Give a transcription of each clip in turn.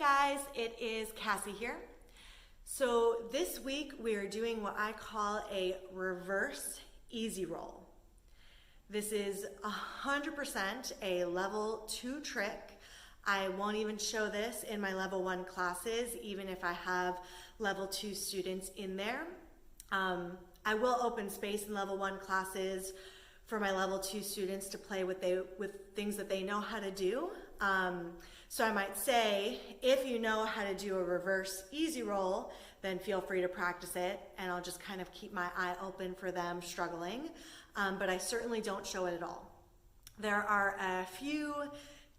guys, it is Cassie here. So this week we are doing what I call a reverse easy roll. This is 100% a level 2 trick. I won't even show this in my level 1 classes, even if I have level 2 students in there. I will open space in level 1 classes for my level 2 students to play with things that they know how to do. So I might say, if you know how to do a reverse easy roll, then feel free to practice it, and I'll just kind of keep my eye open for them struggling. But I certainly don't show it at all. There are a few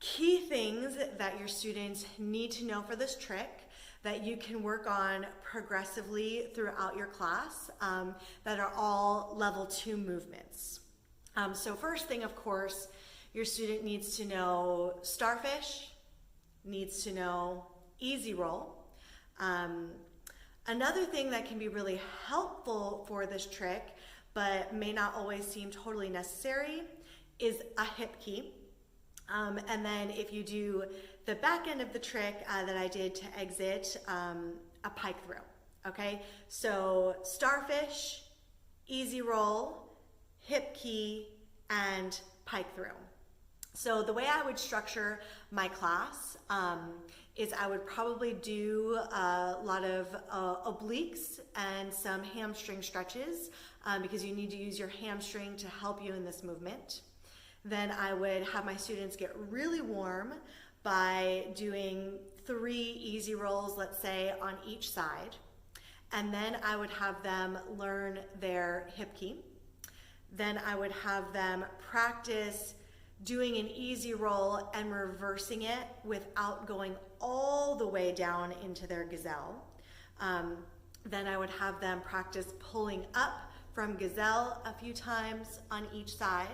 key things that your students need to know for this trick that you can work on progressively throughout your class that are all level 2 movements. So first thing, of course, your student needs to know starfish, needs to know easy roll. Another thing that can be really helpful for this trick, but may not always seem totally necessary, is a hip key. And then if you do the back end of the trick that I did to exit, a pike throw, okay? So starfish, easy roll, hip key, and pike throw. So the way I would structure my class is I would probably do a lot of obliques and some hamstring stretches because you need to use your hamstring to help you in this movement. Then I would have my students get really warm by doing 3 easy rolls, let's say, on each side. And then I would have them learn their hip key. Then I would have them practice doing an easy roll and reversing it without going all the way down into their gazelle. Then I would have them practice pulling up from gazelle a few times on each side.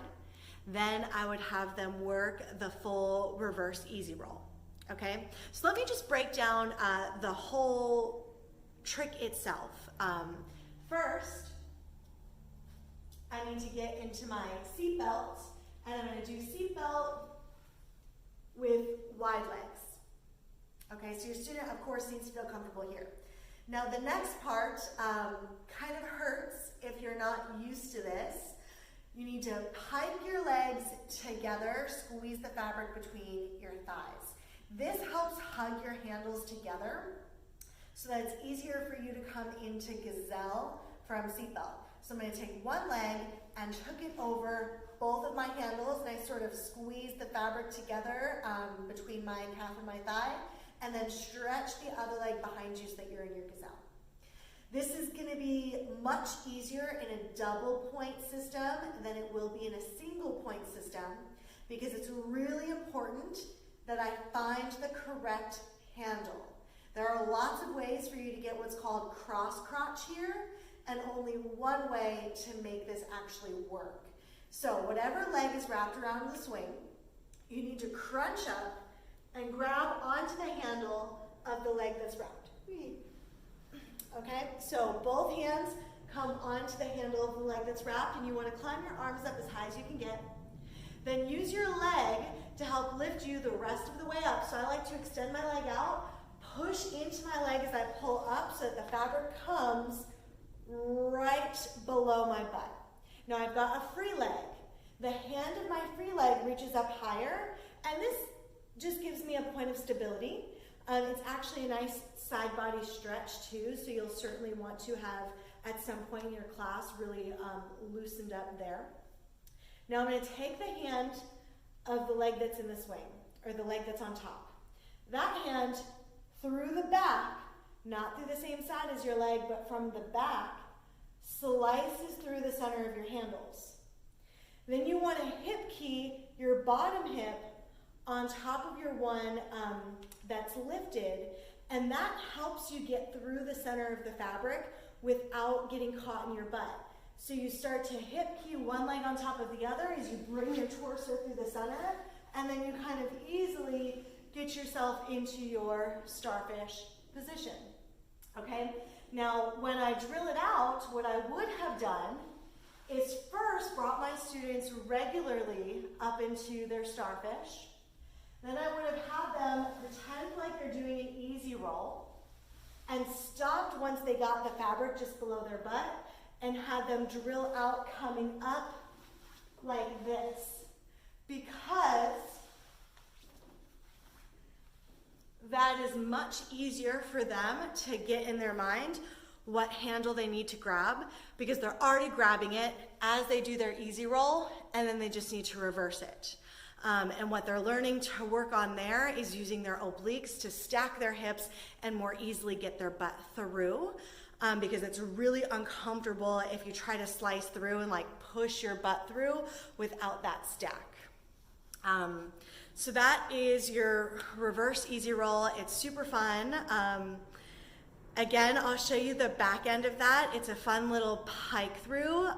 Then I would have them work the full reverse easy roll, okay? So let me just break down the whole trick itself. First, I need to get into my seatbelt, and I'm going to do seatbelt with wide legs. Okay, so your student, of course, needs to feel comfortable here. Now, the next part kind of hurts if you're not used to this. You need to pike your legs together, squeeze the fabric between your thighs. This helps hug your handles together so that it's easier for you to come into gazelle from seatbelt. So I'm going to take one leg and hook it over both of my handles, and I sort of squeeze the fabric together between my calf and my thigh, and then stretch the other leg behind you so that you're in your gazelle. This is going to be much easier in a double point system than it will be in a single point system, because it's really important that I find the correct handle. There are lots of ways for you to get what's called cross crotch here, and only one way to make this actually work. So whatever leg is wrapped around the swing, you need to crunch up and grab onto the handle of the leg that's wrapped. Okay, so both hands come onto the handle of the leg that's wrapped, and you want to climb your arms up as high as you can get. Then use your leg to help lift you the rest of the way up. So I like to extend my leg out, push into my leg as I pull up so that the fabric comes right below my butt. Now I've got a free leg. The hand of my free leg reaches up higher, and this just gives me a point of stability. It's actually a nice side body stretch too, so you'll certainly want to have at some point in your class really loosened up there. Now I'm going to take the hand of the leg that's in the swing, or the leg that's on top. That hand through the back, not through the same side as your leg, but from the back, slices through the center of your handles. Then you want to hip key your bottom hip on top of your one that's lifted, and that helps you get through the center of the fabric without getting caught in your butt. So you start to hip key one leg on top of the other as you bring your torso through the center, and then you kind of easily get yourself into your starfish position. Okay? Now, when I drill it out, what I would have done is first brought my students regularly up into their starfish, Then I would have had them pretend like they're doing an easy roll and stopped once they got the fabric just below their butt and had them drill out coming up like this, because that is much easier for them to get in their mind what handle they need to grab, because they're already grabbing it as they do their easy roll, and then they just need to reverse it. And what they're learning to work on there is using their obliques to stack their hips and more easily get their butt through, because it's really uncomfortable if you try to slice through and like push your butt through without that stack. So that is your reverse easy roll. It's super fun. Again, I'll show you the back end of that. It's a fun little pike through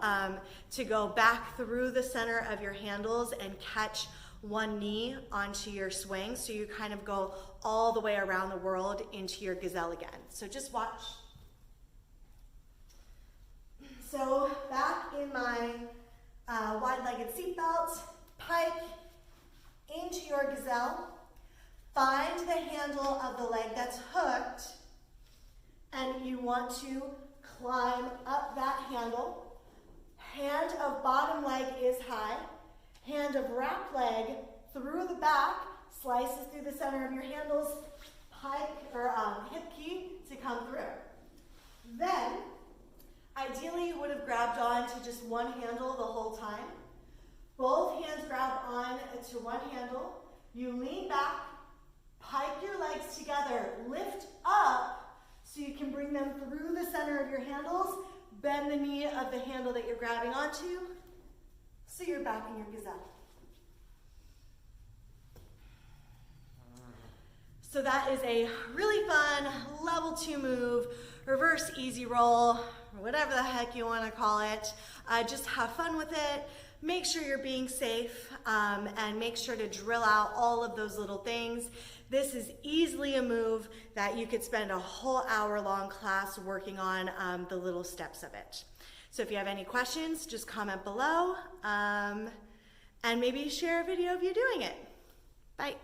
to go back through the center of your handles and catch one knee onto your swing. So you kind of go all the way around the world into your gazelle again. So just watch. So back in my wide-legged seatbelt, pike into your gazelle. Find the handle of the leg that's hooked, and you want to climb up that handle. Hand of bottom leg is high. Hand of wrap leg through the back, slices through the center of your handles, pike or hip key to come through. Then, ideally you would have grabbed on to just one handle the whole time. Both hands grab on to one handle. You lean back, pike your legs together, lift up so you can bring them through the center of your handles, bend the knee of the handle that you're grabbing onto, so you're back in your gazelle. So that is a really fun level 2 move, reverse easy roll, or whatever the heck you want to call it. Just have fun with it. Make sure you're being safe, and make sure to drill out all of those little things. This is easily a move that you could spend a whole hour-long class working on the little steps of it. So if you have any questions, just comment below, and maybe share a video of you doing it. Bye.